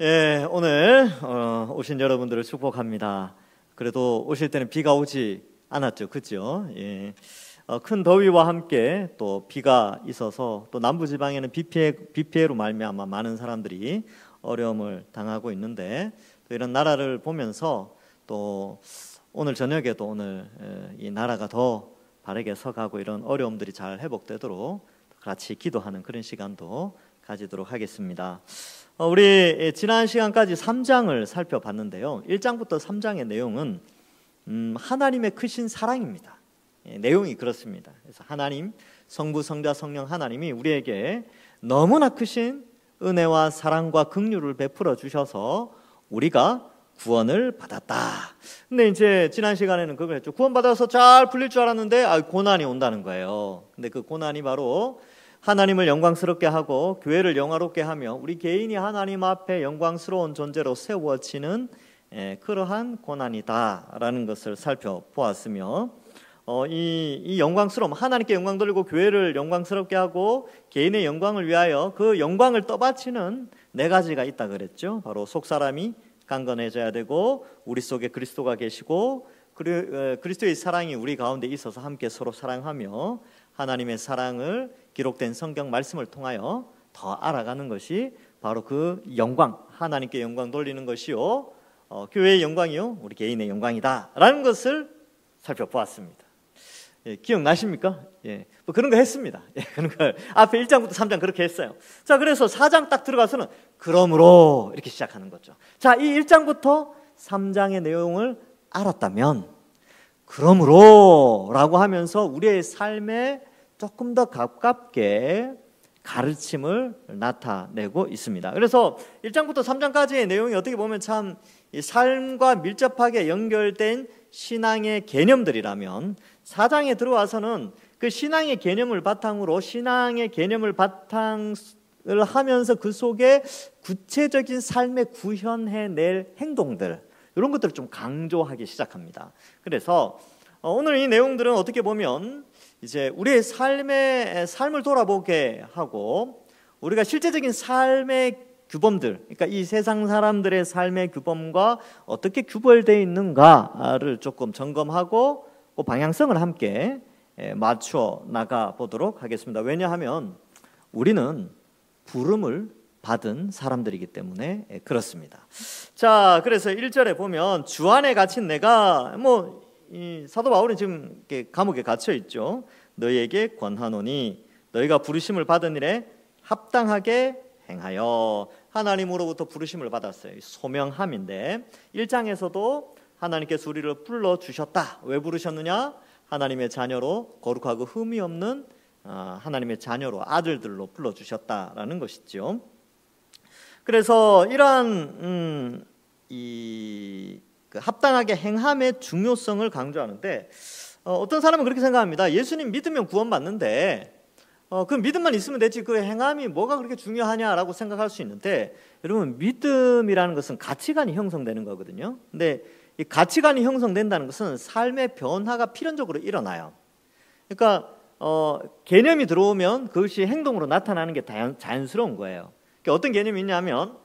예, 오늘 오신 여러분들을 축복합니다. 그래도 오실 때는 비가 오지 않았죠, 그죠? 예, 큰 더위와 함께 또 비가 있어서 또 남부지방에는 비 피해로 말미암아 많은 사람들이 어려움을 당하고 있는데, 또 이런 나라를 보면서 또 오늘 저녁에도 오늘 이 나라가 더 바르게 서가고 이런 어려움들이 잘 회복되도록 같이 기도하는 그런 시간도 가지도록 하겠습니다. 우리 지난 시간까지 3장을 살펴봤는데요, 1장부터 3장의 내용은 하나님의 크신 사랑입니다. 내용이 그렇습니다. 그래서 하나님, 성부, 성자, 성령 하나님이 우리에게 너무나 크신 은혜와 사랑과 긍휼을 베풀어 주셔서 우리가 구원을 받았다. 근데 이제 지난 시간에는 그걸 했죠. 구원받아서 잘 풀릴 줄 알았는데 고난이 온다는 거예요. 근데 그 고난이 바로 하나님을 영광스럽게 하고 교회를 영화롭게 하며 우리 개인이 하나님 앞에 영광스러운 존재로 세워지는 그러한 고난이다라는 것을 살펴보았으며, 이 영광스러움, 하나님께 영광 돌리고 교회를 영광스럽게 하고 개인의 영광을 위하여 그 영광을 떠받치는 네 가지가 있다 그랬죠. 바로 속사람이 강건해져야 되고, 우리 속에 그리스도가 계시고, 그리스도의 사랑이 우리 가운데 있어서 함께 서로 사랑하며 하나님의 사랑을 기록된 성경 말씀을 통하여 더 알아가는 것이 바로 그 영광, 하나님께 영광 돌리는 것이요, 교회의 영광이요, 우리 개인의 영광이다 라는 것을 살펴보았습니다. 예, 기억나십니까? 예, 뭐 그런 거 했습니다. 예, 그런 걸 앞에 1장부터 3장 그렇게 했어요. 자, 그래서 4장 딱 들어가서는 그러므로 이렇게 시작하는 거죠. 자, 이 1장부터 3장의 내용을 알았다면 그러므로 라고 하면서 우리의 삶에 조금 더 가깝게 가르침을 나타내고 있습니다. 그래서 1장부터 3장까지의 내용이 어떻게 보면 참 이 삶과 밀접하게 연결된 신앙의 개념들이라면, 4장에 들어와서는 그 신앙의 개념을 바탕으로 신앙의 개념을 바탕을 하면서 그 속에 구체적인 삶에 구현해낼 행동들, 이런 것들을 좀 강조하기 시작합니다. 그래서 오늘 이 내용들은 어떻게 보면 이제 우리의 삶을 돌아보게 하고, 우리가 실제적인 삶의 규범들, 그러니까 이 세상 사람들의 삶의 규범과 어떻게 규별되어 있는가를 조금 점검하고 그 방향성을 함께 맞춰 나가 보도록 하겠습니다. 왜냐하면 우리는 부름을 받은 사람들이기 때문에 그렇습니다. 자, 그래서 1절에 보면 주 안에 갇힌 내가, 이 사도 바울은 지금 이렇게 감옥에 갇혀 있죠. 너희에게 권하노니 너희가 부르심을 받은 일에 합당하게 행하여. 하나님으로부터 부르심을 받았어요. 소명함인데 1장에서도 하나님께서 우리를 불러주셨다. 왜 부르셨느냐? 하나님의 자녀로, 거룩하고 흠이 없는 하나님의 자녀로, 아들들로 불러주셨다라는 것이죠. 그래서 이러한 그 합당하게 행함의 중요성을 강조하는데, 어떤 사람은 그렇게 생각합니다. 예수님 믿으면 구원받는데 그 믿음만 있으면 되지 그 행함이 뭐가 그렇게 중요하냐라고 생각할 수 있는데, 여러분, 믿음이라는 것은 가치관이 형성되는 거거든요. 근데 이 가치관이 형성된다는 것은 삶의 변화가 필연적으로 일어나요. 그러니까 개념이 들어오면 그것이 행동으로 나타나는 게 자연스러운 거예요. 그러니까 어떤 개념이 있냐면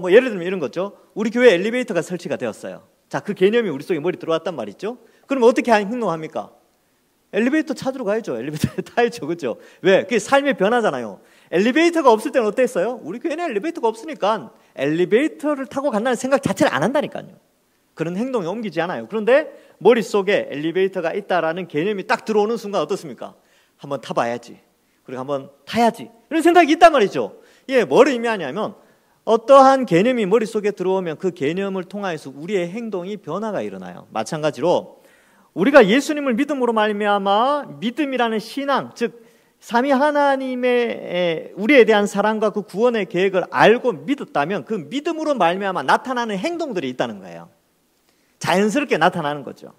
예를 들면 이런 거죠. 우리 교회에 엘리베이터가 설치가 되었어요. 자, 그 개념이 우리 속에 머리 들어왔단 말이죠. 그럼 어떻게 행동합니까? 엘리베이터 찾으러 가야죠. 엘리베이터에 타야죠. 그렇죠? 왜? 그게 삶의 변화잖아요. 엘리베이터가 없을 때는 어땠어요? 우리 교회는 엘리베이터가 없으니까 엘리베이터를 타고 간다는 생각 자체를 안 한다니까요. 그런 행동에 옮기지 않아요. 그런데 머릿속에 엘리베이터가 있다라는 개념이 딱 들어오는 순간 어떻습니까? 한번 타봐야지. 그리고 한번 타야지. 이런 생각이 있단 말이죠. 예, 뭐를 의미하냐면, 어떠한 개념이 머릿속에 들어오면 그 개념을 통해서 우리의 행동이 변화가 일어나요. 마찬가지로 우리가 예수님을 믿음으로 말미암아 믿음이라는 신앙, 즉 삼위 하나님의 우리에 대한 사랑과 그 구원의 계획을 알고 믿었다면 그 믿음으로 말미암아 나타나는 행동들이 있다는 거예요. 자연스럽게 나타나는 거죠.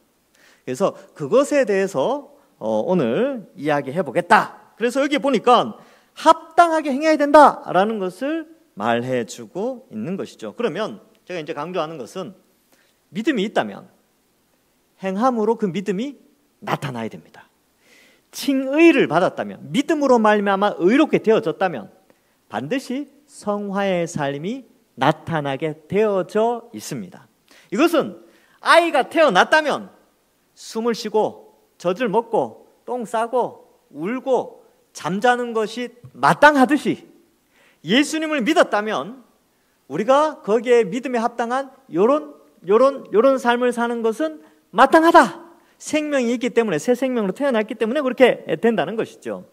그래서 그것에 대해서 오늘 이야기해 보겠다. 그래서 여기 보니까 합당하게 행해야 된다라는 것을 말해주고 있는 것이죠. 그러면 제가 이제 강조하는 것은 믿음이 있다면 행함으로 그 믿음이 나타나야 됩니다. 칭의를 받았다면, 믿음으로 말미암아 의롭게 되어졌다면 반드시 성화의 삶이 나타나게 되어져 있습니다. 이것은 아이가 태어났다면 숨을 쉬고 젖을 먹고 똥 싸고 울고 잠자는 것이 마땅하듯이 예수님을 믿었다면 우리가 거기에 믿음에 합당한 요런 삶을 사는 것은 마땅하다. 생명이 있기 때문에, 새 생명으로 태어났기 때문에 그렇게 된다는 것이죠.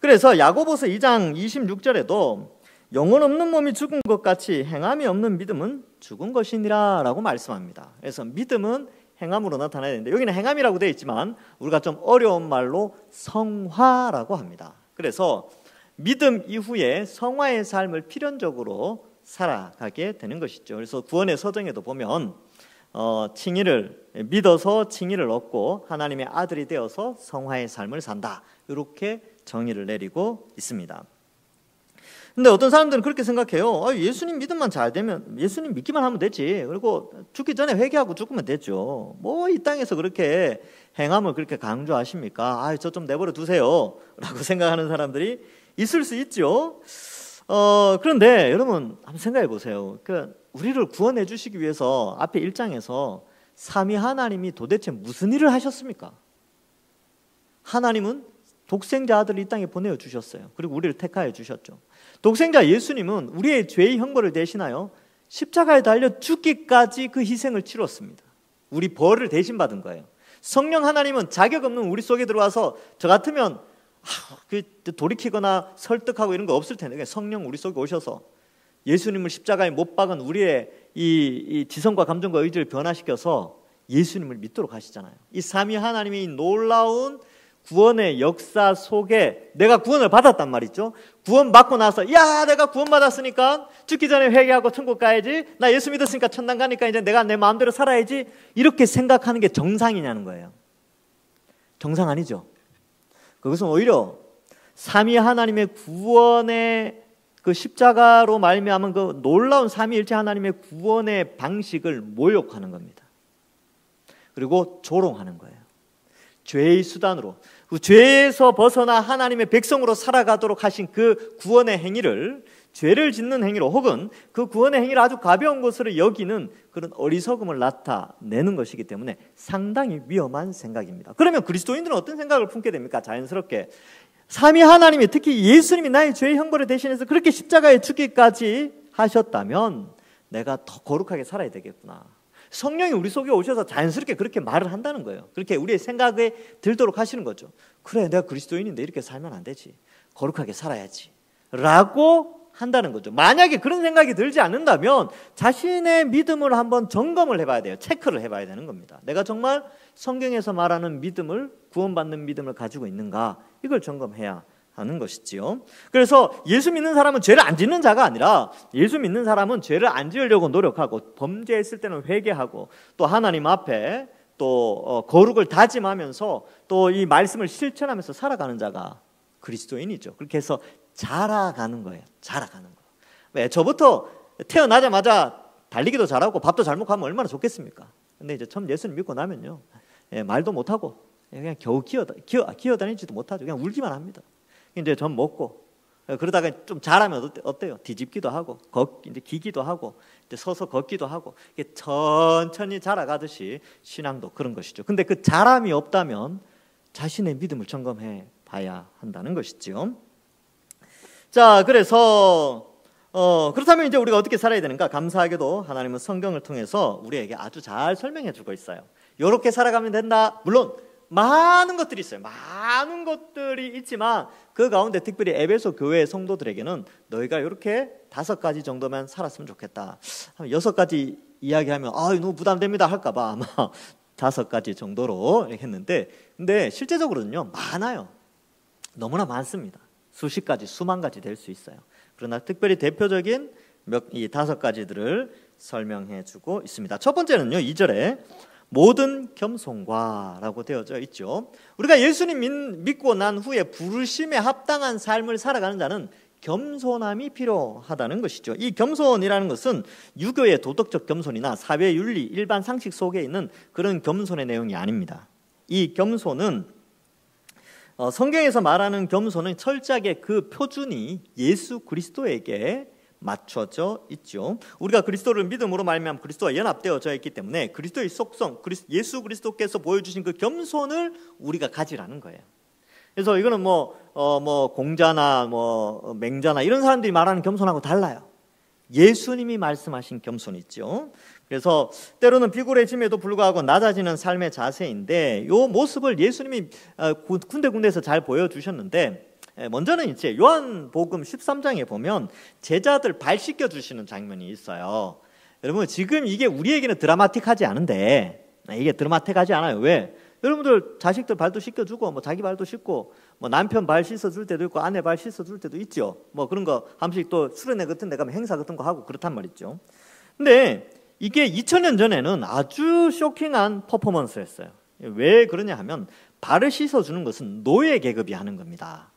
그래서 야고보서 2장 26절에도 영혼 없는 몸이 죽은 것 같이 행함이 없는 믿음은 죽은 것이니라 라고 말씀합니다. 그래서 믿음은 행함으로 나타나야 되는데, 여기는 행함이라고 되어 있지만 우리가 좀 어려운 말로 성화라고 합니다. 그래서 믿음 이후에 성화의 삶을 필연적으로 살아가게 되는 것이죠. 그래서 구원의 서정에도 보면 칭의를 믿어서 칭의를 얻고 하나님의 아들이 되어서 성화의 삶을 산다, 이렇게 정의를 내리고 있습니다. 근데 어떤 사람들은 그렇게 생각해요. 예수님 믿음만 잘 되면, 예수님 믿기만 하면 되지, 그리고 죽기 전에 회개하고 죽으면 되죠. 뭐 이 땅에서 그렇게 행함을 그렇게 강조하십니까? 저 좀 내버려 두세요 라고 생각하는 사람들이 있을 수 있죠. 그런데 여러분 한번 생각해 보세요. 우리를 구원해 주시기 위해서 앞에 1장에서 삼위 하나님이 도대체 무슨 일을 하셨습니까? 하나님은 독생자 아들을 이 땅에 보내어 주셨어요. 그리고 우리를 택하여 주셨죠. 독생자 예수님은 우리의 죄의 형벌을 대신하여 십자가에 달려 죽기까지 그 희생을 치렀습니다. 우리 벌을 대신 받은 거예요. 성령 하나님은 자격 없는 우리 속에 들어와서, 저 같으면 돌이키거나 설득하고 이런 거 없을 텐데, 성령 우리 속에 오셔서 예수님을 십자가에 못 박은 우리의 이 지성과 감정과 의지를 변화시켜서 예수님을 믿도록 하시잖아요. 이 삼위 하나님의 놀라운 구원의 역사 속에 내가 구원을 받았단 말이죠. 구원 받고 나서 내가 구원 받았으니까 죽기 전에 회개하고 천국 가야지, 나 예수 믿었으니까 천당 가니까 이제 내가 내 마음대로 살아야지, 이렇게 생각하는 게 정상이냐는 거예요. 정상 아니죠. 그것은 오히려 삼위 하나님의 구원의 그 십자가로 말미암은 그 놀라운 삼위일체 하나님의 구원의 방식을 모욕하는 겁니다. 그리고 조롱하는 거예요. 죄의 수단으로, 그 죄에서 벗어나 하나님의 백성으로 살아가도록 하신 그 구원의 행위를 죄를 짓는 행위로, 혹은 그 구원의 행위를 아주 가벼운 것으로 여기는 그런 어리석음을 나타내는 것이기 때문에 상당히 위험한 생각입니다. 그러면 그리스도인들은 어떤 생각을 품게 됩니까? 자연스럽게 삼위 하나님이, 특히 예수님이 나의 죄의 형벌을 대신해서 그렇게 십자가에 죽기까지 하셨다면 내가 더 거룩하게 살아야 되겠구나. 성령이 우리 속에 오셔서 자연스럽게 그렇게 말을 한다는 거예요. 그렇게 우리의 생각에 들도록 하시는 거죠. 그래, 내가 그리스도인인데 이렇게 살면 안 되지, 거룩하게 살아야지 라고 한다는 거죠. 만약에 그런 생각이 들지 않는다면 자신의 믿음을 한번 점검을 해봐야 돼요. 체크를 해봐야 되는 겁니다. 내가 정말 성경에서 말하는 믿음을, 구원받는 믿음을 가지고 있는가, 이걸 점검해야 하는 것이지요. 그래서 예수 믿는 사람은 죄를 안 짓는 자가 아니라, 예수 믿는 사람은 죄를 안 지으려고 노력하고, 범죄했을 때는 회개하고, 또 하나님 앞에 또 거룩을 다짐하면서 또 이 말씀을 실천하면서 살아가는 자가 그리스도인이죠. 그렇게 해서 자라가는 거예요. 자라가는 거. 왜? 저부터 태어나자마자 달리기도 잘하고 밥도 잘 먹고 하면 얼마나 좋겠습니까? 근데 이제 처음 예수님 믿고 나면요, 말도 못하고 그냥 겨우 기어다니지도 못하죠. 그냥 울기만 합니다. 이제 전 먹고, 그러다가 좀 잘하면 어때요? 뒤집기도 하고, 이제 기기도 하고, 이제 서서 걷기도 하고, 이게 천천히 자라가듯이 신앙도 그런 것이죠. 근데 그 자람이 없다면 자신의 믿음을 점검해 봐야 한다는 것이지요. 자, 그래서 그렇다면 이제 우리가 어떻게 살아야 되는가? 감사하게도 하나님은 성경을 통해서 우리에게 아주 잘 설명해 주고 있어요. 이렇게 살아가면 된다. 물론 많은 것들이 있어요. 많은 것들이 있지만 그 가운데 특별히 에베소 교회 성도들에게는 너희가 이렇게 5가지 정도만 살았으면 좋겠다, 6가지 이야기하면 너무 부담됩니다 할까 봐 아마 5가지 정도로 했는데, 근데 실제적으로는요 많아요. 너무나 많습니다. 수십 가지, 수만 가지 될 수 있어요. 그러나 특별히 대표적인 이 5가지들을 설명해 주고 있습니다. 첫 번째는요, 2절에 모든 겸손과 라고 되어져 있죠. 우리가 예수님 믿고 난 후에 부르심에 합당한 삶을 살아가는 자는 겸손함이 필요하다는 것이죠. 이 겸손이라는 것은 유교의 도덕적 겸손이나 사회 윤리, 일반 상식 속에 있는 그런 겸손의 내용이 아닙니다. 이 겸손은 성경에서 말하는 겸손은 철저하게 그 표준이 예수 그리스도에게 맞춰져 있죠. 우리가 그리스도를 믿음으로 말미암아 그리스도와 연합되어져 있기 때문에 그리스도의 속성, 예수 그리스도께서 보여주신 그 겸손을 우리가 가지라는 거예요. 그래서 이거는 공자나 맹자나 이런 사람들이 말하는 겸손하고 달라요. 예수님이 말씀하신 겸손이 있죠. 그래서 때로는 비굴해짐에도 불구하고 낮아지는 삶의 자세인데 이 모습을 예수님이 군데군데에서 잘 보여주셨는데, 먼저는 이제 요한복음 13장에 보면 제자들 발 씻겨 주시는 장면이 있어요. 여러분, 지금 이게 우리에게는 드라마틱하지 않은데, 이게 드라마틱하지 않아요. 왜? 여러분들 자식들 발도 씻겨주고 자기 발도 씻고 남편 발 씻어줄 때도 있고 아내 발 씻어줄 때도 있죠. 그런 거 한 번씩 또 수련회 같은 데 가면 행사 같은 거 하고 그렇단 말이죠. 근데 이게 2000년 전에는 아주 쇼킹한 퍼포먼스였어요. 왜 그러냐 하면 발을 씻어주는 것은 노예 계급이 하는 겁니다.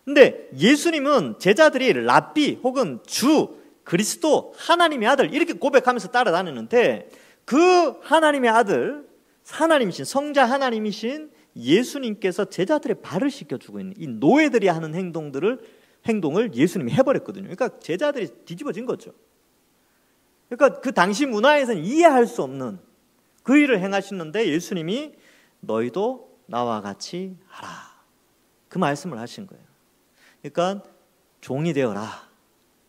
근데 예수님은 제자들이 랍비 혹은 주, 그리스도, 하나님의 아들 이렇게 고백하면서 따라다니는데 그 하나님의 아들, 하나님이신 성자 하나님이신 예수님께서 제자들의 발을 씻겨주고 있는 이 노예들이 하는 행동을 예수님이 해버렸거든요. 그러니까 제자들이 뒤집어진 거죠. 그러니까 그 당시 문화에서는 이해할 수 없는 그 일을 행하시는데 예수님이 너희도 나와 같이 하라, 그 말씀을 하신 거예요. 그러니까 종이 되어라,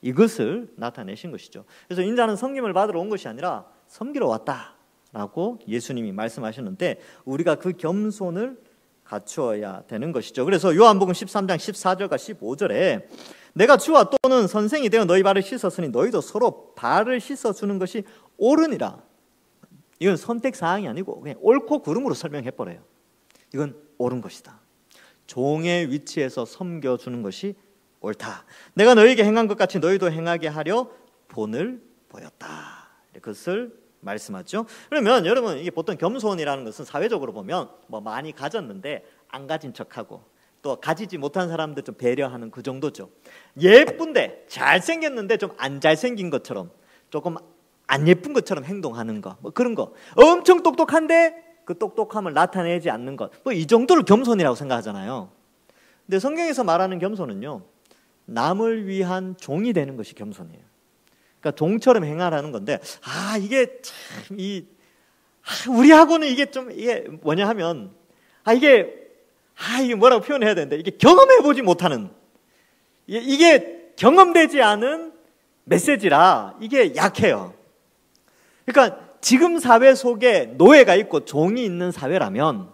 이것을 나타내신 것이죠. 그래서 인자는 섬김을 받으러 온 것이 아니라 섬기러 왔다 라고 예수님이 말씀하셨는데 우리가 그 겸손을 갖추어야 되는 것이죠. 그래서 요한복음 13장 14절과 15절에 내가 주와 또는 선생이 되어 너희 발을 씻었으니 너희도 서로 발을 씻어주는 것이 옳으니라. 이건 선택사항이 아니고 그냥 옳고 그름으로 설명해버려요. 이건 옳은 것이다. 종의 위치에서 섬겨주는 것이 옳다. 내가 너희에게 행한 것 같이 너희도 행하게 하려 본을 보였다. 그것을 말씀하죠. 그러면 여러분, 이게 보통 겸손이라는 것은 사회적으로 보면 많이 가졌는데 안 가진 척하고 또 가지지 못한 사람들 좀 배려하는 그 정도죠. 예쁜데 잘생겼는데 좀 안 잘생긴 것처럼, 조금 안 예쁜 것처럼 행동하는 거, 그런 거. 엄청 똑똑한데 그 똑똑함을 나타내지 않는 것, 이 정도를 겸손이라고 생각하잖아요. 근데 성경에서 말하는 겸손은요, 남을 위한 종이 되는 것이 겸손이에요. 그러니까 종처럼 행하라는 건데, 이게 참 우리하고는 이게 뭐냐 하면, 이게 뭐라고 표현해야 되는데, 이게 경험해보지 못하는, 이게 경험되지 않은 메시지라 이게 약해요. 그러니까 지금 사회 속에 노예가 있고 종이 있는 사회라면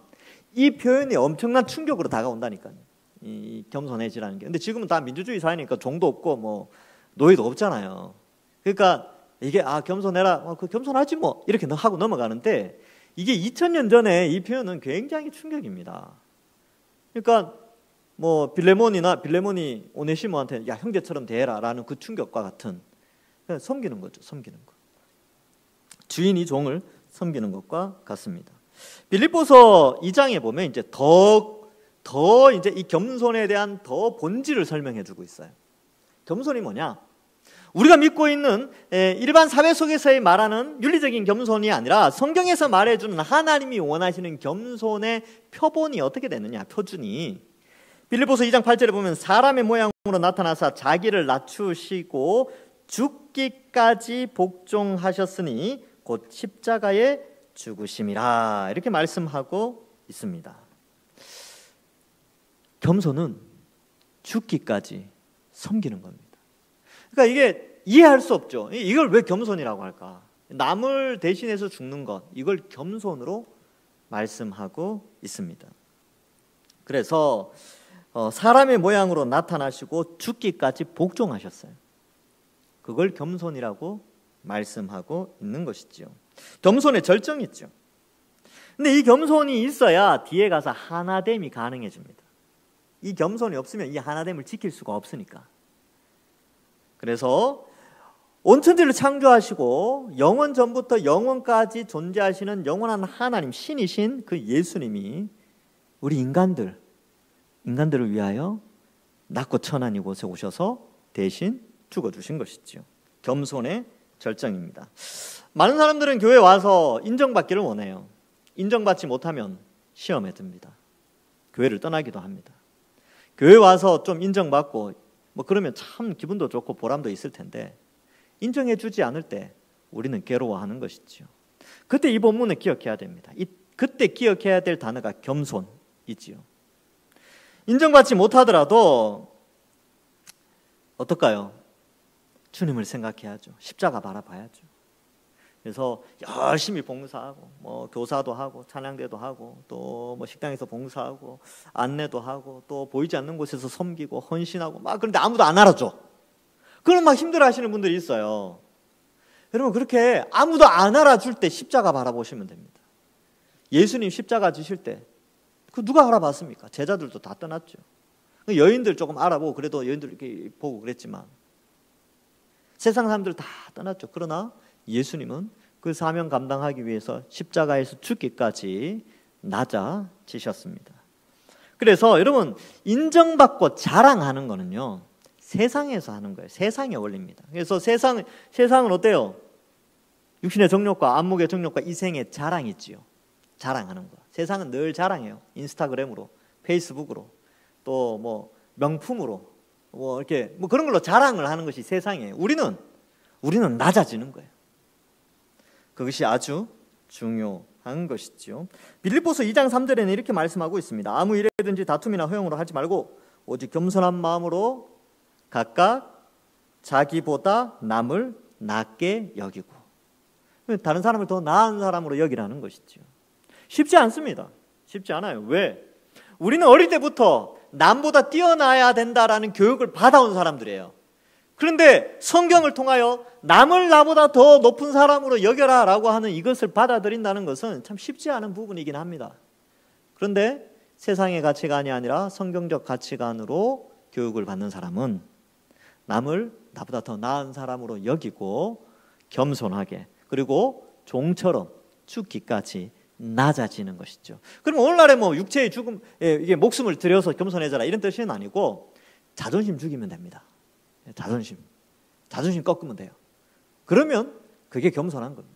이 표현이 엄청난 충격으로 다가온다니까요. 이 겸손해지라는 게. 근데 지금은 다 민주주의 사회니까 종도 없고 노예도 없잖아요. 그러니까 이게 겸손해라, 그 겸손하지 이렇게 하고 넘어가는데, 이게 2000년 전에 이 표현은 굉장히 충격입니다. 그러니까 빌레몬이 오네시모한테 야, 형제처럼 대해라라는 그 충격과 같은, 그냥 섬기는 거죠. 섬기는 거. 주인이 종을 섬기는 것과 같습니다. 빌립보서 2장에 보면 이제 더 이제 이 겸손에 대한 더 본질을 설명해 주고 있어요. 겸손이 뭐냐? 우리가 믿고 있는 일반 사회 속에서의 말하는 윤리적인 겸손이 아니라 성경에서 말해주는 하나님이 원하시는 겸손의 표본이 어떻게 되느냐, 표준이. 빌립보서 2장 8절에 보면 사람의 모양으로 나타나사 자기를 낮추시고 죽기까지 복종하셨으니 곧 십자가에 죽으심이라, 이렇게 말씀하고 있습니다. 겸손은 죽기까지 섬기는 겁니다. 그러니까 이게 이해할 수 없죠. 이걸 왜 겸손이라고 할까? 남을 대신해서 죽는 것, 이걸 겸손으로 말씀하고 있습니다. 그래서 사람의 모양으로 나타나시고 죽기까지 복종하셨어요. 그걸 겸손이라고 말씀하고 있는 것이죠. 겸손의 절정이 있죠. 근데 이 겸손이 있어야 뒤에 가서 하나됨이 가능해집니다. 이 겸손이 없으면 이 하나됨을 지킬 수가 없으니까. 그래서 온 천지를 창조하시고 영원 전부터 영원까지 존재하시는 영원한 하나님, 신이신 그 예수님이 우리 인간들을 위하여 낮고 천한 이곳에 오셔서 대신 죽어주신 것이죠. 겸손의 절정입니다. 많은 사람들은 교회에 와서 인정받기를 원해요. 인정받지 못하면 시험에 듭니다. 교회를 떠나기도 합니다. 교회 와서 좀 인정받고 뭐 그러면 참 기분도 좋고 보람도 있을 텐데 인정해주지 않을 때 우리는 괴로워하는 것이지요. 그때 이 본문을 기억해야 됩니다. 그때 기억해야 될 단어가 겸손이지요. 인정받지 못하더라도 어떨까요? 주님을 생각해야죠. 십자가 바라봐야죠. 그래서 열심히 봉사하고 뭐 교사도 하고 찬양대도 하고 또 뭐 식당에서 봉사하고 안내도 하고 또 보이지 않는 곳에서 섬기고 헌신하고 막 그런데 아무도 안 알아줘. 그럼 막 힘들어하시는 분들이 있어요. 여러분 그렇게 아무도 안 알아줄 때 십자가 바라보시면 됩니다. 예수님 십자가 지실 때 그 누가 알아봤습니까? 제자들도 다 떠났죠. 여인들 조금 알아보고 그래도 여인들 이렇게 보고 그랬지만 세상 사람들 다 떠났죠. 그러나 예수님은 그 사명 감당하기 위해서 십자가에서 죽기까지 낮아지셨습니다. 그래서 여러분 인정받고 자랑하는 거는요 세상에서 하는 거예요. 세상의 원리입니다. 그래서 세상은 어때요? 육신의 정욕과 안목의 정욕과 이생의 자랑이 있지요. 자랑하는 거. 세상은 늘 자랑해요. 인스타그램으로, 페이스북으로, 또 뭐 명품으로, 뭐 이렇게 뭐 그런 걸로 자랑을 하는 것이 세상이에요. 우리는 낮아지는 거예요. 그것이 아주 중요한 것이죠. 빌립보서 2장 3절에는 이렇게 말씀하고 있습니다. 아무 일에든지 다툼이나 허용으로 하지 말고 오직 겸손한 마음으로 각각 자기보다 남을 낮게 여기고 다른 사람을 더 나은 사람으로 여기라는 것이죠. 쉽지 않습니다. 쉽지 않아요. 왜? 우리는 어릴 때부터 남보다 뛰어나야 된다라는 교육을 받아온 사람들이에요. 그런데 성경을 통하여 남을 나보다 더 높은 사람으로 여겨라 라고 하는 이것을 받아들인다는 것은 참 쉽지 않은 부분이긴 합니다. 그런데 세상의 가치관이 아니라 성경적 가치관으로 교육을 받는 사람은 남을 나보다 더 나은 사람으로 여기고 겸손하게 그리고 종처럼 죽기까지 낮아지는 것이죠. 그럼 오늘날에 뭐 육체의 죽음, 이게 목숨을 들여서 겸손해져라 이런 뜻은 아니고 자존심 죽이면 됩니다. 자존심 꺾으면 돼요. 그러면 그게 겸손한 겁니다.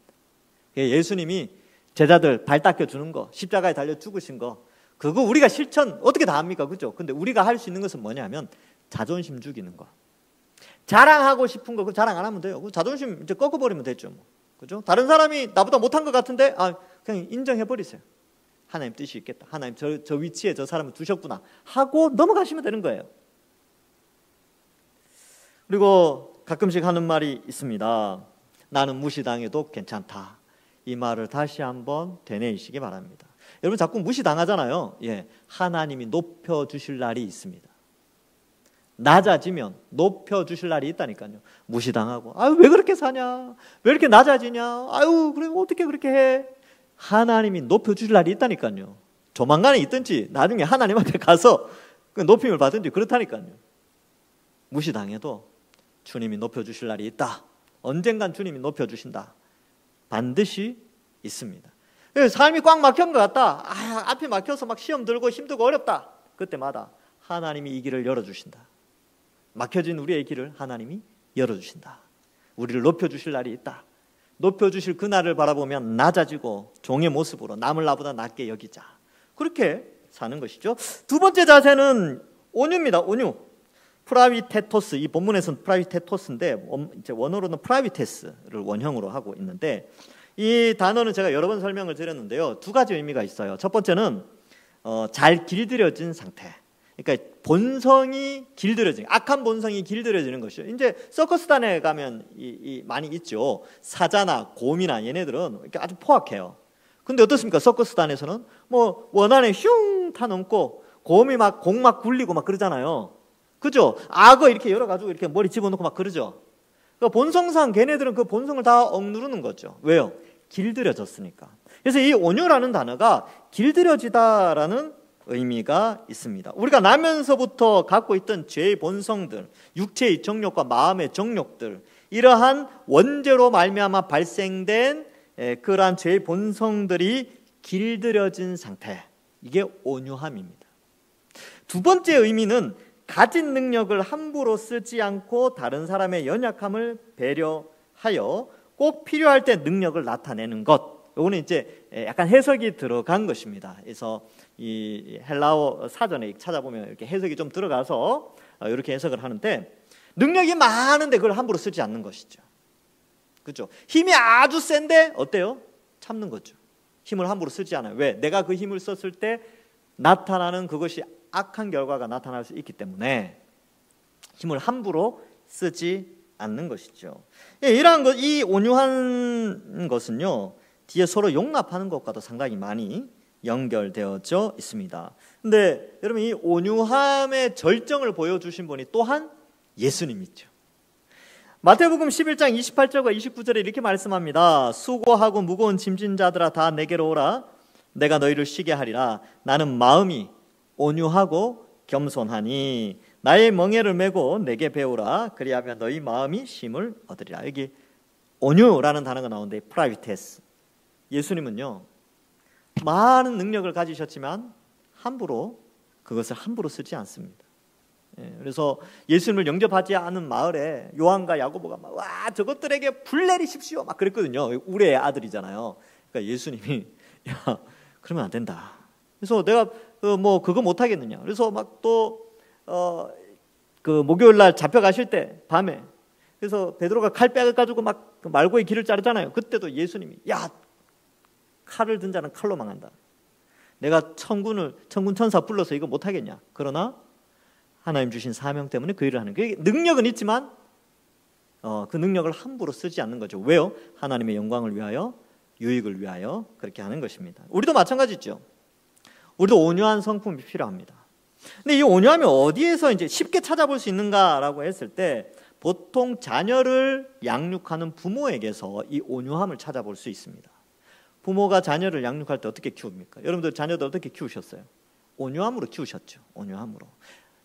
예수님이 제자들 발 닦여주는 거, 십자가에 달려 죽으신 거, 그거 우리가 실천 어떻게 다 합니까? 그죠? 근데 우리가 할 수 있는 것은 뭐냐면 자존심 죽이는 거. 자랑하고 싶은 거, 그 자랑 안 하면 돼요. 그 자존심 이제 꺾어버리면 되죠. 뭐. 그죠? 다른 사람이 나보다 못한 것 같은데, 그냥 인정해버리세요. 하나님 뜻이 있겠다. 하나님 저 위치에 저 사람을 두셨구나. 하고 넘어가시면 되는 거예요. 그리고 가끔씩 하는 말이 있습니다. 나는 무시당해도 괜찮다. 이 말을 다시 한번 되뇌이시기 바랍니다. 여러분 자꾸 무시당하잖아요. 하나님이 높여주실 날이 있습니다. 낮아지면 높여주실 날이 있다니까요. 무시당하고 왜 그렇게 사냐? 왜 이렇게 낮아지냐? 그래 어떻게 그렇게 해? 하나님이 높여주실 날이 있다니까요. 조만간에 있든지 나중에 하나님 앞에 가서 그 높임을 받든지 그렇다니까요. 무시당해도 주님이 높여주실 날이 있다. 언젠간 주님이 높여주신다. 반드시 있습니다. 삶이 꽉 막힌 것 같다. 앞에 막혀서 막 시험 들고 힘들고 어렵다. 그때마다 하나님이 이 길을 열어주신다. 막혀진 우리의 길을 하나님이 열어주신다. 우리를 높여주실 날이 있다. 높여주실 그날을 바라보면 낮아지고 종의 모습으로 남을 나보다 낮게 여기자. 그렇게 사는 것이죠. 두 번째 자세는 온유입니다. 온유. 프라비테토스, 이 본문에서는 프라비테토스인데 이제 원어로는 프라비테스를 원형으로 하고 있는데 이 단어는 제가 여러 번 설명을 드렸는데요. 두 가지 의미가 있어요. 첫 번째는 잘 길들여진 상태. 그러니까 본성이 길들여진, 악한 본성이 길들여지는 것이죠. 이제 서커스단에 가면 많이 있죠. 사자나 곰이나 얘네들은 이렇게 아주 포악해요. 근데 어떻습니까? 서커스단에서는 뭐 원안에 슝 타넘고 곰이 막 공 막 굴리고 막 그러잖아요. 그죠? 악어 이렇게 열어가지고 이렇게 머리 집어넣고 막 그러죠. 그러니까 본성상 걔네들은 그 본성을 다 억누르는 거죠. 왜요? 길들여졌으니까. 그래서 이 온유라는 단어가 길들여지다라는 의미가 있습니다. 우리가 나면서부터 갖고 있던 죄의 본성들, 육체의 정욕과 마음의 정욕들, 이러한 원죄로 말미암아 발생된 그러한 죄의 본성들이 길들여진 상태, 이게 온유함입니다. 두 번째 의미는 가진 능력을 함부로 쓰지 않고 다른 사람의 연약함을 배려하여 꼭 필요할 때 능력을 나타내는 것. 이거는 이제 약간 해석이 들어간 것입니다. 그래서 이 헬라어 사전에 찾아보면 이렇게 해석이 좀 들어가서 이렇게 해석을 하는데 능력이 많은데 그걸 함부로 쓰지 않는 것이죠. 그렇죠? 힘이 아주 센데 어때요? 참는 거죠. 힘을 함부로 쓰지 않아요. 왜? 내가 그 힘을 썼을 때 나타나는 그것이 악한 결과가 나타날 수 있기 때문에 힘을 함부로 쓰지 않는 것이죠. 이러한 것, 이 온유한 것은요, 뒤에 서로 용납하는 것과도 상당히 많이 연결되어져 있습니다. 근데 여러분, 이 온유함의 절정을 보여주신 분이 또한 예수님이죠. 마태복음 11장 28절과 29절에 이렇게 말씀합니다. 수고하고 무거운 짐진 자들아 다 내게로 오라. 내가 너희를 쉬게 하리라. 나는 마음이 온유하고 겸손하니 나의 멍에를 메고 내게 배우라. 그리하면 너희 마음이 쉼을 얻으리라. 여기 온유라는 단어가 나오는데 프라이비테스. 예수님은요, 많은 능력을 가지셨지만 그것을 함부로 쓰지 않습니다. 그래서 예수님을 영접하지 않은 마을에 요한과 야고보가 막, 와, 저것들에게 불 내리십시오 막 그랬거든요. 우리의 아들이잖아요. 그러니까 예수님이 야, 그러면 안 된다. 그래서 내가 그거 못 하겠느냐. 그래서 막 또 그 목요일 날 잡혀가실 때 밤에, 그래서 베드로가 칼 빼가지고 막 말고의 길을 자르잖아요. 그때도 예수님이 야, 칼을 든 자는 칼로 망한다. 내가 천군 천사 불러서 이거 못 하겠냐. 그러나 하나님 주신 사명 때문에 그 일을 하는 거예요. 능력은 있지만 그 능력을 함부로 쓰지 않는 거죠. 왜요? 하나님의 영광을 위하여, 유익을 위하여 그렇게 하는 것입니다. 우리도 마찬가지죠. 우리도 온유한 성품이 필요합니다. 근데 이 온유함이 어디에서 이제 쉽게 찾아볼 수 있는가라고 했을 때 보통 자녀를 양육하는 부모에게서 이 온유함을 찾아볼 수 있습니다. 부모가 자녀를 양육할 때 어떻게 키웁니까? 여러분들 자녀들 어떻게 키우셨어요? 온유함으로 키우셨죠. 온유함으로.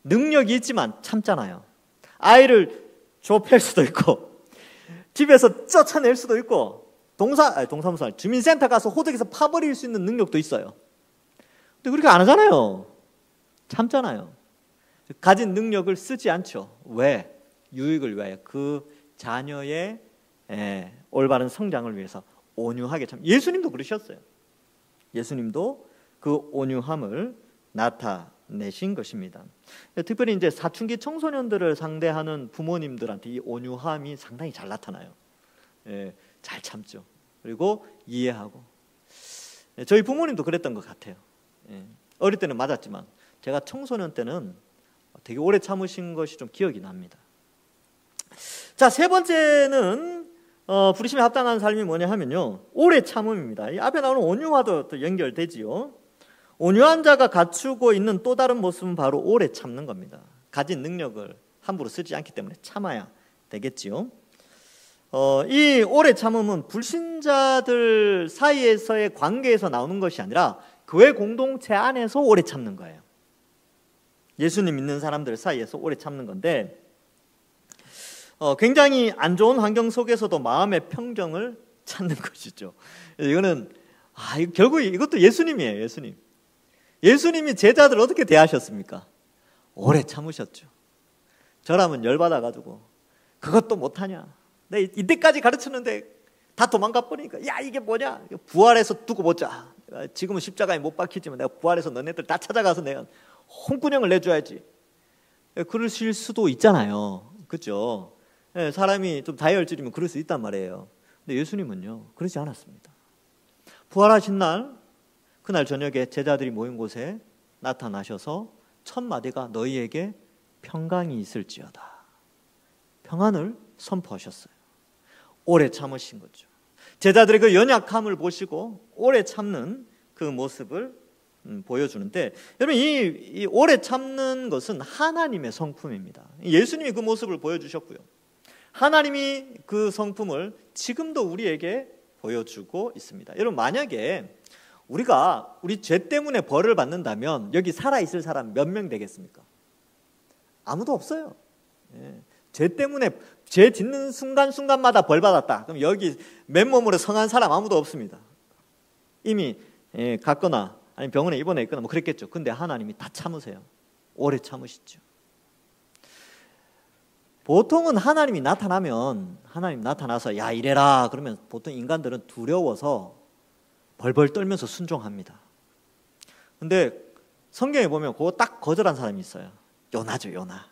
능력이 있지만 참잖아요. 아이를 좁힐 수도 있고 집에서 쫓아낼 수도 있고 동사무소 주민센터 가서 호적에서 파버릴 수 있는 능력도 있어요. 근데 그렇게 안 하잖아요. 참잖아요. 가진 능력을 쓰지 않죠. 왜? 유익을 위하여, 그 자녀의 올바른 성장을 위해서 온유하게 참. 예수님도 그러셨어요. 예수님도 그 온유함을 나타내신 것입니다. 특별히 이제 사춘기 청소년들을 상대하는 부모님들한테 이 온유함이 상당히 잘 나타나요. 잘 참죠. 그리고 이해하고. 저희 부모님도 그랬던 것 같아요. 어릴 때는 맞았지만 제가 청소년 때는 되게 오래 참으신 것이 좀 기억이 납니다. 자, 세 번째는 부르심에 합당한 삶이 뭐냐 하면요, 오래 참음입니다. 이 앞에 나오는 온유와도 또 연결되지요. 온유한 자가 갖추고 있는 또 다른 모습은 바로 오래 참는 겁니다. 가진 능력을 함부로 쓰지 않기 때문에 참아야 되겠지요. 이 오래 참음은 불신자들 사이에서의 관계에서 나오는 것이 아니라 교회 공동체 안에서 오래 참는 거예요. 예수님 믿는 사람들 사이에서 오래 참는 건데, 굉장히 안 좋은 환경 속에서도 마음의 평정을 찾는 것이죠. 이거는 결국 이것도 예수님이에요. 예수님이 제자들 어떻게 대하셨습니까? 오래 참으셨죠. 저라면 열받아가지고 그것도 못하냐, 내 이때까지 가르쳤는데 다 도망가 버리니까 야, 이게 뭐냐, 부활해서 두고 보자. 지금은 십자가에 못 박히지만 내가 부활해서 너네들 다 찾아가서 내가 홍군형을 내줘야지. 그러실 수도 있잖아요. 그렇죠? 사람이 좀 다이얼질이면 그럴 수 있단 말이에요. 근데 예수님은요, 그러지 않았습니다. 부활하신 날, 그날 저녁에 제자들이 모인 곳에 나타나셔서 첫 마디가 너희에게 평강이 있을지어다. 평안을 선포하셨어요. 오래 참으신 거죠. 제자들의 그 연약함을 보시고 오래 참는 그 모습을 보여주는데, 여러분, 이 오래 참는 것은 하나님의 성품입니다. 예수님이 그 모습을 보여주셨고요, 하나님이 그 성품을 지금도 우리에게 보여주고 있습니다. 여러분, 만약에 우리가 우리 죄 때문에 벌을 받는다면 여기 살아있을 사람 몇 명 되겠습니까? 아무도 없어요. 죄 때문에 죄 짓는 순간순간마다 벌 받았다. 그럼 여기 맨몸으로 성한 사람 아무도 없습니다. 이미 갔거나 아니면 병원에 입원해 있거나 뭐 그랬겠죠. 근데 하나님이 다 참으세요. 오래 참으시죠. 보통은 하나님 나타나서 야, 이래라 그러면 보통 인간들은 두려워서 벌벌 떨면서 순종합니다. 근데 성경에 보면 그거 딱 거절한 사람이 있어요. 요나죠, 요나.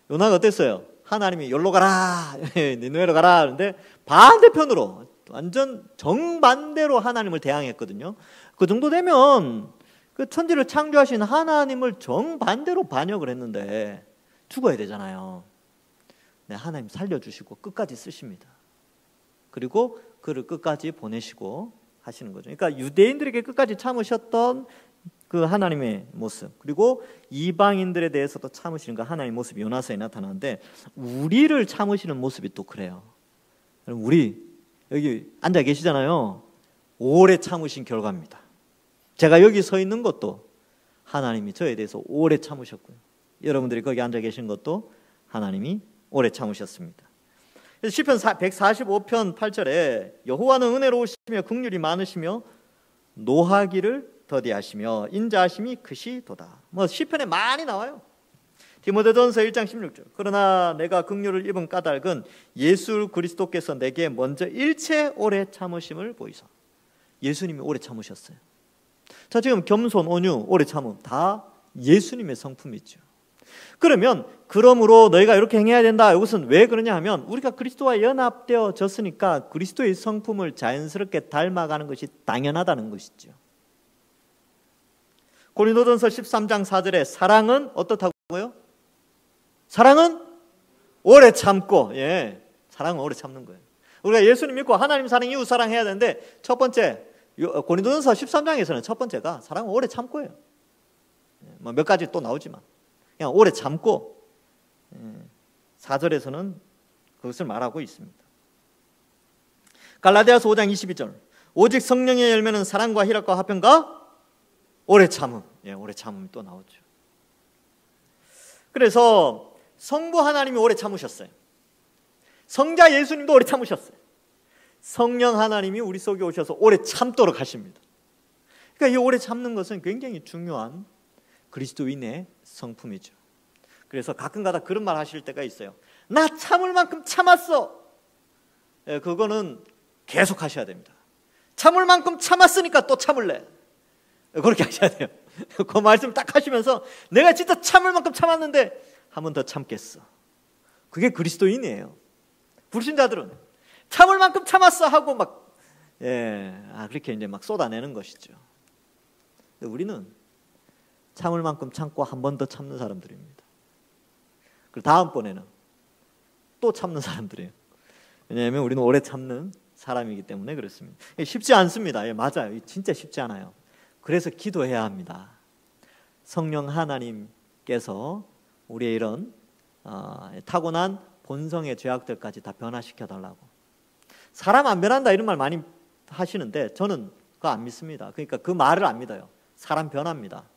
요나가 어땠어요? 하나님이 여기로 가라, 니느웨로 가라 하는데 반대편으로 완전 정반대로 하나님을 대항했거든요. 그 정도 되면 그 천지를 창조하신 하나님을 정반대로 반역을 했는데 죽어야 되잖아요. 네, 하나님 살려주시고 끝까지 쓰십니다. 그리고 그를 끝까지 보내시고 하시는 거죠. 그러니까 유대인들에게 끝까지 참으셨던 그 하나님의 모습, 그리고 이방인들에 대해서도 참으시는 그 하나님의 모습이 요나서에 나타나는데, 우리를 참으시는 모습이 또 그래요. 우리 여기 앉아 계시잖아요. 오래 참으신 결과입니다. 제가 여기 서 있는 것도 하나님이 저에 대해서 오래 참으셨고요, 여러분들이 거기 앉아 계신 것도 하나님이 오래 참으셨습니다. 그래서 시편 145편 8절에 여호와는 은혜로우시며 긍휼이 많으시며 노하기를 더디하시며 인자하심이 크시도다. 시편에 많이 나와요. 디모데전서 1장 16절. 그러나 내가 긍휼을 입은 까닭은 예수 그리스도께서 내게 먼저 일체 오래 참으심을 보이사. 예수님이 오래 참으셨어요. 자, 지금 겸손, 온유, 오래 참음 다 예수님의 성품이죠. 그러므로 너희가 이렇게 행해야 된다. 이것은 왜 그러냐 하면 우리가 그리스도와 연합되어졌으니까 그리스도의 성품을 자연스럽게 닮아가는 것이 당연하다는 것이죠. 고린도전서 13장 4절에 사랑은 어떻다고요? 사랑은 오래 참고, 사랑은 오래 참는 거예요. 우리가 예수님 믿고 하나님 사랑, 이웃 사랑해야 되는데 첫 번째, 고린도전서 13장에서는 첫 번째가 사랑은 오래 참고예요. 몇 가지 또 나오지만 그냥 오래 참고, 4절에서는 그것을 말하고 있습니다. 갈라디아서 5장 22절. 오직 성령의 열매는 사랑과 희락과 화평과 오래 참음. 오래 참음이 또 나오죠. 그래서 성부 하나님이 오래 참으셨어요. 성자 예수님도 오래 참으셨어요. 성령 하나님이 우리 속에 오셔서 오래 참도록 하십니다. 그러니까 이 오래 참는 것은 굉장히 중요한 그리스도인의 성품이죠. 그래서 가끔가다 그런 말 하실 때가 있어요. 나 참을 만큼 참았어. 그거는 계속 하셔야 됩니다. 참을 만큼 참았으니까 또 참을래. 그렇게 하셔야 돼요. 그 말씀 딱 하시면서 내가 진짜 참을 만큼 참았는데 한 번 더 참겠어. 그게 그리스도인이에요. 불신자들은 참을 만큼 참았어 하고 그렇게 이제 막 쏟아내는 것이죠. 근데 우리는 참을 만큼 참고 한 번 더 참는 사람들입니다. 그리고 다음번에는 또 참는 사람들이에요. 왜냐하면 우리는 오래 참는 사람이기 때문에 그렇습니다. 쉽지 않습니다. 맞아요. 진짜 쉽지 않아요. 그래서 기도해야 합니다. 성령 하나님께서 우리의 이런 타고난 본성의 죄악들까지 다 변화시켜 달라고. 사람 안 변한다 이런 말 많이 하시는데 저는 그거 안 믿습니다. 그러니까 그 말을 안 믿어요. 사람 변합니다.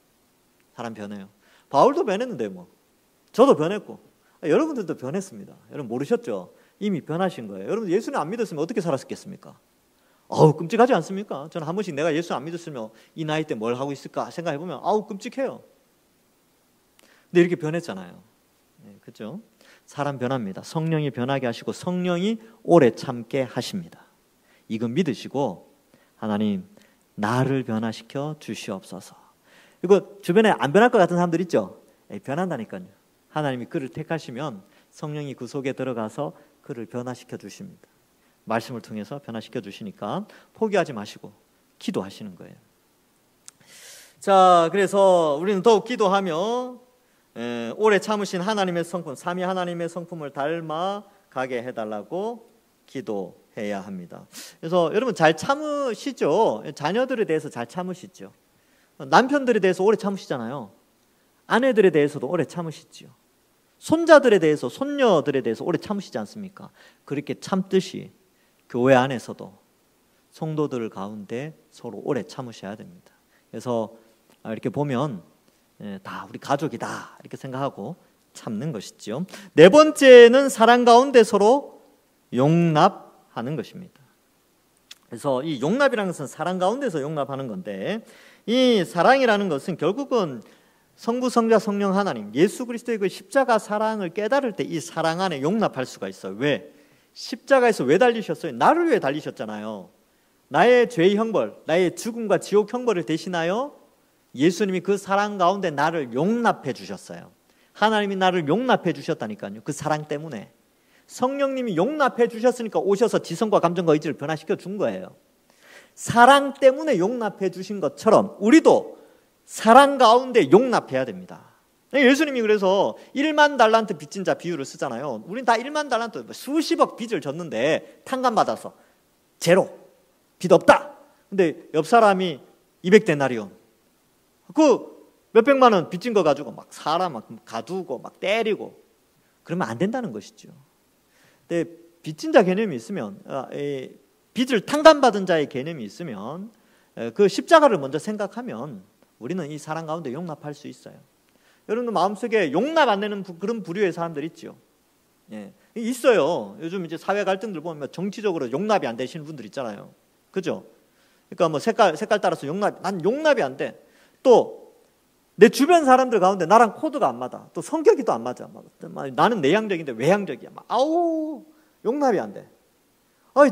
사람 변해요. 바울도 변했는데 저도 변했고 여러분들도 변했습니다. 여러분 모르셨죠? 이미 변하신 거예요. 여러분 예수님 안 믿었으면 어떻게 살았겠습니까? 끔찍하지 않습니까? 저는 한 번씩 내가 예수 안 믿었으면 이 나이 때 뭘 하고 있을까 생각해보면 끔찍해요. 근데 이렇게 변했잖아요. 그렇죠? 사람 변합니다. 성령이 변하게 하시고 성령이 오래 참게 하십니다. 이건 믿으시고 하나님 나를 변화시켜 주시옵소서. 이거 주변에 안 변할 것 같은 사람들 있죠? 변한다니까요. 하나님이 그를 택하시면 성령이 그 속에 들어가서 그를 변화시켜 주십니다. 말씀을 통해서 변화시켜 주시니까 포기하지 마시고 기도하시는 거예요. 자, 그래서 우리는 더욱 기도하며 오래 참으신 하나님의 성품, 삼위 하나님의 성품을 닮아가게 해달라고 기도해야 합니다. 그래서 여러분 잘 참으시죠? 자녀들에 대해서 잘 참으시죠? 남편들에 대해서 오래 참으시잖아요. 아내들에 대해서도 오래 참으시죠. 손자들에 대해서, 손녀들에 대해서 오래 참으시지 않습니까? 그렇게 참듯이 교회 안에서도 성도들 가운데 서로 오래 참으셔야 됩니다. 그래서 이렇게 보면 다 우리 가족이다 이렇게 생각하고 참는 것이죠. 네 번째는 사랑 가운데 서로 용납하는 것입니다. 그래서 이 용납이라는 것은 사랑 가운데서 용납하는 건데, 이 사랑이라는 것은 결국은 성부, 성자, 성령 하나님 예수 그리스도의 그 십자가 사랑을 깨달을 때 이 사랑 안에 용납할 수가 있어요. 왜? 십자가에서 왜 달리셨어요? 나를 위해 달리셨잖아요. 나의 죄의 형벌, 나의 죽음과 지옥 형벌을 대신하여 예수님이 그 사랑 가운데 나를 용납해 주셨어요. 하나님이 나를 용납해 주셨다니까요. 그 사랑 때문에. 성령님이 용납해 주셨으니까 오셔서 지성과 감정과 의지를 변화시켜 준 거예요. 사랑 때문에 용납해 주신 것처럼 우리도 사랑 가운데 용납해야 됩니다. 예수님이 그래서 1만 달란트 빚진 자 비유를 쓰잖아요. 우린 다 1만 달란트 수십억 빚을 졌는데 탕감받아서 제로, 빚 없다. 근데 옆 사람이 200데나리온, 그 몇백만 원 빚진 거 가지고 막 사람 막 가두고 막 때리고 그러면 안 된다는 것이죠. 근데 빚진 자 개념이 있으면, 빚을 탕감받은 자의 개념이 있으면 그 십자가를 먼저 생각하면 우리는 이 사랑 가운데 용납할 수 있어요. 여러분들 마음속에 용납 안 되는 그런 부류의 사람들 있죠. 예, 있어요. 요즘 이제 사회 갈등들 보면 정치적으로 용납이 안 되시는 분들 있잖아요. 그죠? 그러니까 뭐 색깔 따라서 난 용납이 안 돼. 또 내 주변 사람들 가운데 나랑 코드가 안 맞아. 또 성격이 또 안 맞아. 나는 내향적인데 외향적이야. 아우, 용납이 안 돼.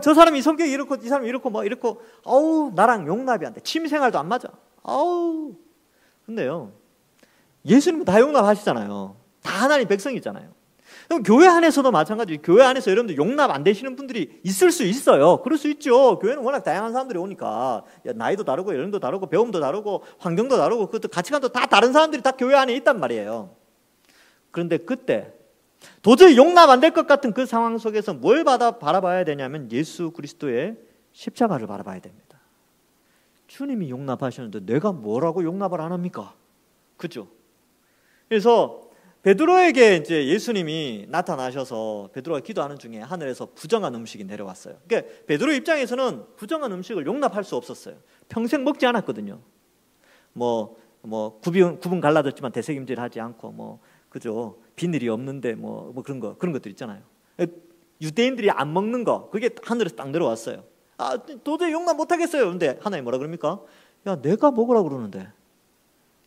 저 사람이 성격이 이렇고 이 사람이 이렇고 뭐 이렇고, 아우, 나랑 용납이 안 돼. 취미생활도 안 맞아. 아우. 근데요, 예수님은 다 용납하시잖아요. 다 하나님 백성이잖아요. 그럼 교회 안에서도 마찬가지. 교회 안에서 여러분들 용납 안 되시는 분들이 있을 수 있어요. 그럴 수 있죠. 교회는 워낙 다양한 사람들이 오니까 나이도 다르고 연령도 다르고 배움도 다르고 환경도 다르고 그것도 가치관도 다 다른 사람들이 다 교회 안에 있단 말이에요. 그런데 그때 도저히 용납 안 될 것 같은 그 상황 속에서 뭘 바라봐야 되냐면 예수 그리스도의 십자가를 바라봐야 됩니다. 주님이 용납하시는데 내가 뭐라고 용납을 안 합니까? 그죠? 그래서 베드로에게 이제 예수님이 나타나셔서 베드로가 기도하는 중에 하늘에서 부정한 음식이 내려왔어요. 그러니까 베드로 입장에서는 부정한 음식을 용납할 수 없었어요. 평생 먹지 않았거든요. 구분 갈라졌지만 되새김질하지 않고 그죠? 비늘이 없는데 그런 것들 있잖아요. 유대인들이 안 먹는 거 그게 하늘에서 딱 내려왔어요. 도저히 용납 못 하겠어요. 그런데 하나님 뭐라 그럽니까? 야, 내가 먹으라고 그러는데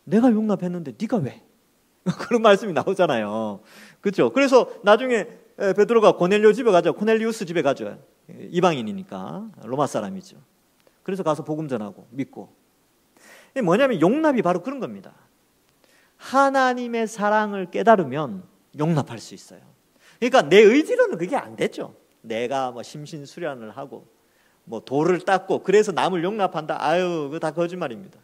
내가 용납했는데 네가 왜? 그런 말씀이 나오잖아요. 그렇죠? 그래서 나중에 베드로가 고넬료 집에 가죠. 코넬리우스 집에 가죠. 이방인이니까 로마 사람이죠. 그래서 가서 복음 전하고 믿고. 뭐냐면 용납이 바로 그런 겁니다. 하나님의 사랑을 깨달으면 용납할 수 있어요. 그러니까 내 의지로는 그게 안 되죠. 내가 심신수련을 하고 돌을 닦고 그래서 남을 용납한다. 아유, 그거 다 거짓말입니다.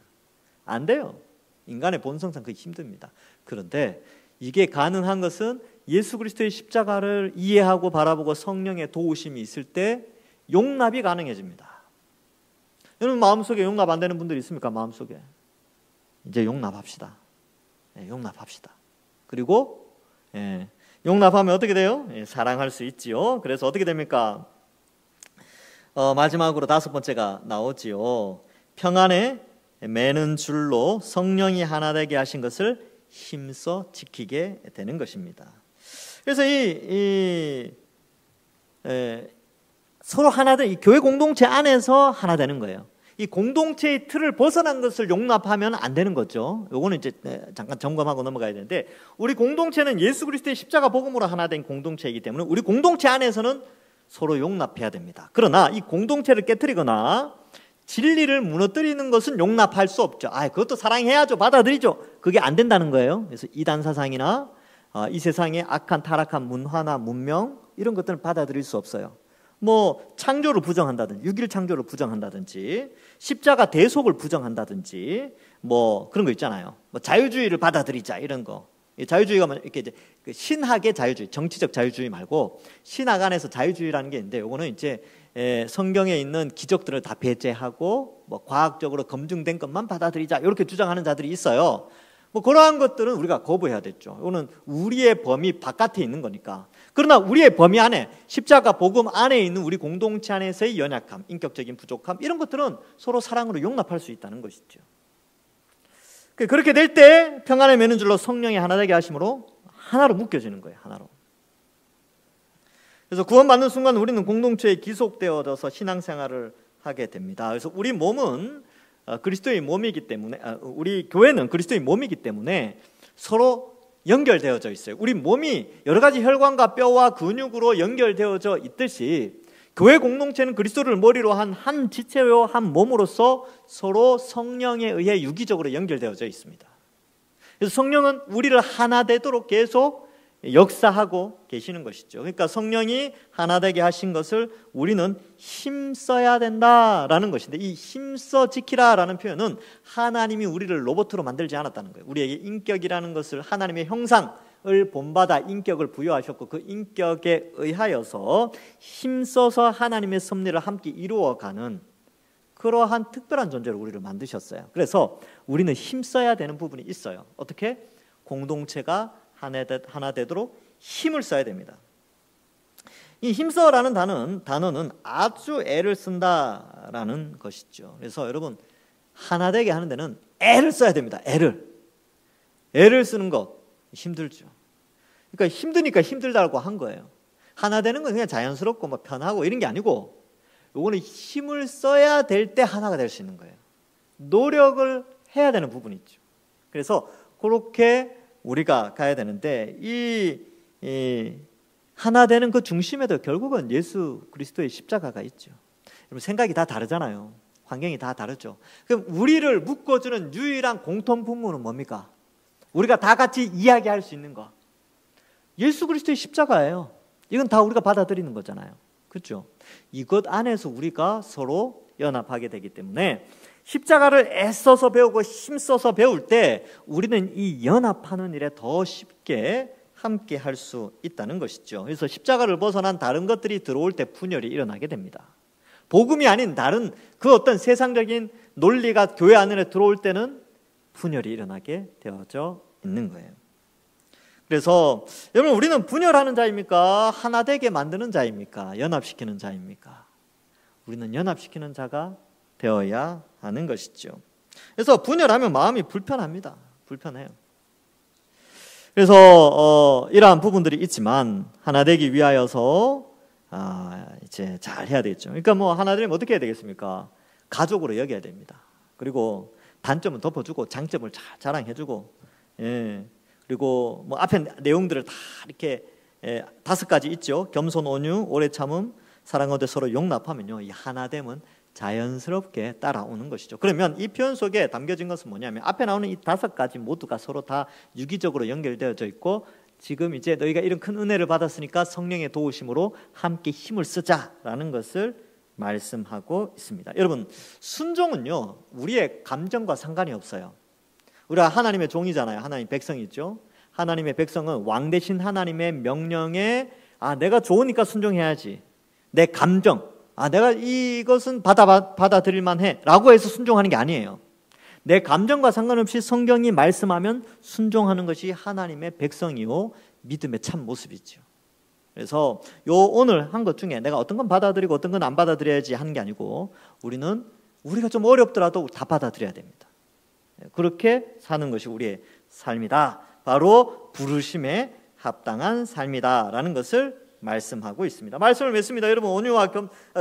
안 돼요. 인간의 본성상 그게 힘듭니다. 그런데 이게 가능한 것은 예수 그리스도의 십자가를 이해하고 바라보고 성령의 도우심이 있을 때 용납이 가능해집니다. 여러분 마음속에 용납 안 되는 분들이 있습니까? 마음속에 이제 용납합시다. 용납합시다. 그리고 용납하면 어떻게 돼요? 사랑할 수 있지요. 그래서 어떻게 됩니까? 마지막으로 5번째가 나오지요. 평안에 매는 줄로 성령이 하나 되게 하신 것을 힘써 지키게 되는 것입니다. 그래서 서로 하나 된 이 교회 공동체 안에서 하나 되는 거예요. 이 공동체의 틀을 벗어난 것을 용납하면 안 되는 거죠. 요거는 이제 잠깐 점검하고 넘어가야 되는데, 우리 공동체는 예수 그리스도의 십자가 복음으로 하나 된 공동체이기 때문에 우리 공동체 안에서는 서로 용납해야 됩니다. 그러나 이 공동체를 깨트리거나 진리를 무너뜨리는 것은 용납할 수 없죠. 그것도 사랑해야죠. 받아들이죠. 그게 안 된다는 거예요. 그래서 이단 사상이나 이 세상의 악한 타락한 문화나 문명 이런 것들은 받아들일 수 없어요. 창조를 부정한다든지 6.1 창조를 부정한다든지 십자가 대속을 부정한다든지 그런 거 있잖아요. 자유주의를 받아들이자 이런 거. 자유주의가 이렇게 이제 신학의 자유주의, 정치적 자유주의 말고 신학 안에서 자유주의라는 게 있는데, 요거는 이제 성경에 있는 기적들을 다 배제하고 과학적으로 검증된 것만 받아들이자 이렇게 주장하는 자들이 있어요. 그러한 것들은 우리가 거부해야 됐죠. 이거는 우리의 범위 바깥에 있는 거니까. 그러나 우리의 범위 안에 십자가 복음 안에 있는 우리 공동체 안에서의 연약함, 인격적인 부족함 이런 것들은 서로 사랑으로 용납할 수 있다는 것이죠. 그렇게 될 때 평안에 매는 줄로 성령이 하나 되게 하심으로 하나로 묶여지는 거예요. 하나로. 그래서 구원받는 순간 우리는 공동체에 기속되어져서 신앙생활을 하게 됩니다. 그래서 우리 몸은 그리스도의 몸이기 때문에, 우리 교회는 그리스도의 몸이기 때문에 서로 연결되어져 있어요. 우리 몸이 여러 가지 혈관과 뼈와 근육으로 연결되어져 있듯이 교회 공동체는 그리스도를 머리로 한 지체요 한 몸으로서 서로 성령에 의해 유기적으로 연결되어져 있습니다. 그래서 성령은 우리를 하나 되도록 계속 역사하고 계시는 것이죠. 그러니까 성령이 하나 되게 하신 것을 우리는 힘써야 된다라는 것인데, 이 힘써 지키라라는 표현은 하나님이 우리를 로봇으로 만들지 않았다는 거예요. 우리에게 인격이라는 것을, 하나님의 형상을 본받아 인격을 부여하셨고, 그 인격에 의하여서 힘써서 하나님의 섭리를 함께 이루어가는 그러한 특별한 존재로 우리를 만드셨어요. 그래서 우리는 힘써야 되는 부분이 있어요. 어떻게? 공동체가 하나 되도록 힘을 써야 됩니다. 이 힘써라는 단어는 아주 애를 쓴다라는 것이죠. 그래서 여러분, 하나 되게 하는 데는 애를 써야 됩니다. 애를 쓰는 것 힘들죠. 그러니까 힘드니까 힘들다고 한 거예요. 하나 되는 건 그냥 자연스럽고 뭐 편하고 이런 게 아니고, 요거는 힘을 써야 될 때 하나가 될 수 있는 거예요. 노력을 해야 되는 부분이 있죠. 그래서 그렇게 우리가 가야 되는데, 이 하나 되는 그 중심에도 결국은 예수 그리스도의 십자가가 있죠. 여러분, 생각이 다 다르잖아요. 환경이 다 다르죠. 그럼 우리를 묶어주는 유일한 공통 분모는 뭡니까? 우리가 다 같이 이야기할 수 있는 거, 예수 그리스도의 십자가예요. 이건 다 우리가 받아들이는 거잖아요. 그렇죠? 이것 안에서 우리가 서로 연합하게 되기 때문에 십자가를 애써서 배우고 힘써서 배울 때 우리는 이 연합하는 일에 더 쉽게 함께 할 수 있다는 것이죠. 그래서 십자가를 벗어난 다른 것들이 들어올 때 분열이 일어나게 됩니다. 복음이 아닌 다른 그 어떤 세상적인 논리가 교회 안에 들어올 때는 분열이 일어나게 되어져 있는 거예요. 그래서 여러분, 우리는 분열하는 자입니까? 하나 되게 만드는 자입니까? 연합시키는 자입니까? 우리는 연합시키는 자가 되어야 하는 것이죠. 그래서 분열하면 마음이 불편합니다. 불편해요. 그래서 이러한 부분들이 있지만 하나 되기 위하여서 이제 잘 해야 되겠죠. 그러니까 뭐 하나 되려면 어떻게 해야 되겠습니까? 가족으로 여겨야 됩니다. 그리고 단점은 덮어주고 장점을 잘 자랑해주고, 그리고 뭐 앞에 내용들을 다 이렇게 5가지 있죠. 겸손, 온유, 오래 참음, 사랑 가운데 서로 용납하면요, 이 하나됨은 자연스럽게 따라오는 것이죠. 그러면 이 표현 속에 담겨진 것은 뭐냐면, 앞에 나오는 이 5가지 모두가 서로 다 유기적으로 연결되어져 있고, 지금 이제 너희가 이런 큰 은혜를 받았으니까 성령의 도우심으로 함께 힘을 쓰자라는 것을 말씀하고 있습니다. 여러분, 순종은요, 우리의 감정과 상관이 없어요. 우리가 하나님의 종이잖아요. 하나님 백성이죠. 하나님의 백성은 왕 대신 하나님의 명령에 내가 좋으니까 순종해야지, 내 감정, 내가 이것은 받아들일 만해 라고 해서 순종하는 게 아니에요. 내 감정과 상관없이 성경이 말씀하면 순종하는 것이 하나님의 백성이요 믿음의 참 모습이죠. 그래서 오늘 한 것 중에 내가 어떤 건 받아들이고 어떤 건 안 받아들여야지 하는 게 아니고, 우리가 좀 어렵더라도 다 받아들여야 됩니다. 그렇게 사는 것이 우리의 삶이다. 바로 부르심에 합당한 삶이다라는 것을 말씀하고 있습니다. 말씀을 맺습니다. 여러분, 온유와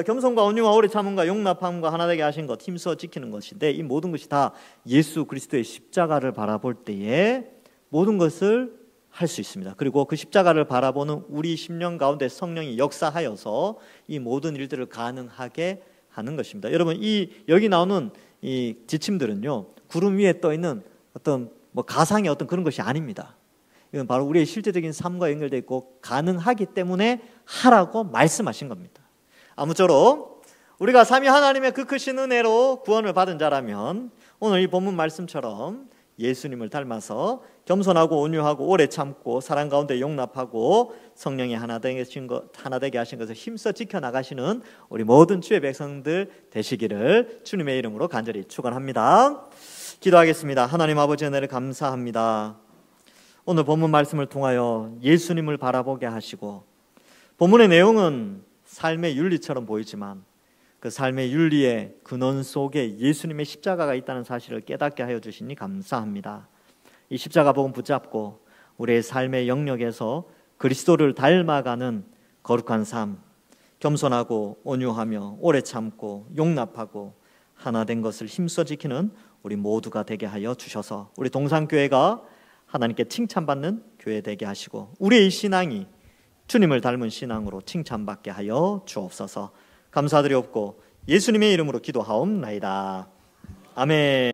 겸손과 온유와 오래 참음과 용납함과 하나 되게 하신 것, 힘써 지키는 것인데, 이 모든 것이 다 예수 그리스도의 십자가를 바라볼 때에 모든 것을 할 수 있습니다. 그리고 그 십자가를 바라보는 우리 심령 가운데 성령이 역사하여서 이 모든 일들을 가능하게 하는 것입니다. 여러분, 여기 나오는 이 지침들은요, 구름 위에 떠 있는 어떤 가상의 어떤 그런 것이 아닙니다. 이건 바로 우리의 실제적인 삶과 연결되어 있고 가능하기 때문에 하라고 말씀하신 겁니다. 아무쪼록 우리가 삼위 하나님의 그 크신 은혜로 구원을 받은 자라면 오늘 이 본문 말씀처럼 예수님을 닮아서 겸손하고 온유하고 오래 참고 사랑 가운데 용납하고 성령이 하나 되게 하신 것을 힘써 지켜나가시는 우리 모든 주의 백성들 되시기를 주님의 이름으로 간절히 축원합니다. 기도하겠습니다. 하나님 아버지, 은혜를 감사합니다. 오늘 본문 말씀을 통하여 예수님을 바라보게 하시고, 본문의 내용은 삶의 윤리처럼 보이지만 그 삶의 윤리의 근원 속에 예수님의 십자가가 있다는 사실을 깨닫게 하여 주시니 감사합니다. 이 십자가 복음 붙잡고 우리의 삶의 영역에서 그리스도를 닮아가는 거룩한 삶, 겸손하고 온유하며 오래 참고 용납하고 하나 된 것을 힘써 지키는 우리 모두가 되게 하여 주셔서 우리 동산교회가 하나님께 칭찬받는 교회 되게 하시고 우리의 신앙이 주님을 닮은 신앙으로 칭찬받게 하여 주옵소서. 감사드리옵고 예수님의 이름으로 기도하옵나이다. 아멘.